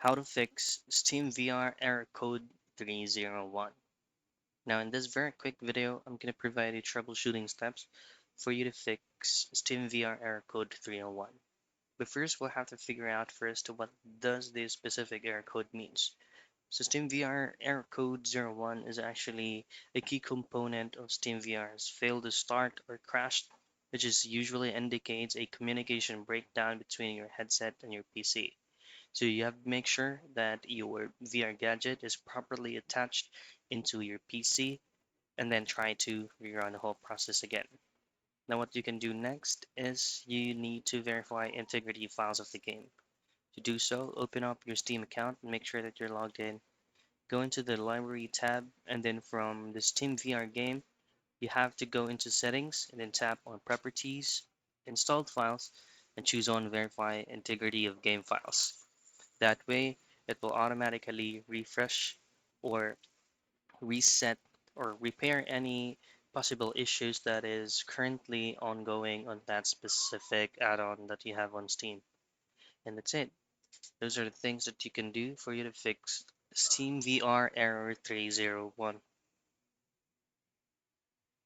How to fix SteamVR error code 301. Now in this very quick video, I'm going to provide you troubleshooting steps for you to fix SteamVR error code 301. But first, we'll have to figure out first what does this specific error code means. So SteamVR error code 01 is actually a key component of SteamVR's failed to start or crashed, which is usually indicates a communication breakdown between your headset and your PC. So you have to make sure that your VR gadget is properly attached into your PC and then try to rerun the whole process again. Now what you can do next is you need to verify integrity files of the game. To do so, open up your Steam account and make sure that you're logged in. Go into the library tab and then from the Steam VR game, you have to go into settings and then tap on properties, installed files, and choose on verify integrity of game files. That way, it will automatically refresh or reset or repair any possible issues that is currently ongoing on that specific add-on that you have on Steam. And that's it. Those are the things that you can do for you to fix Steam VR Error 301.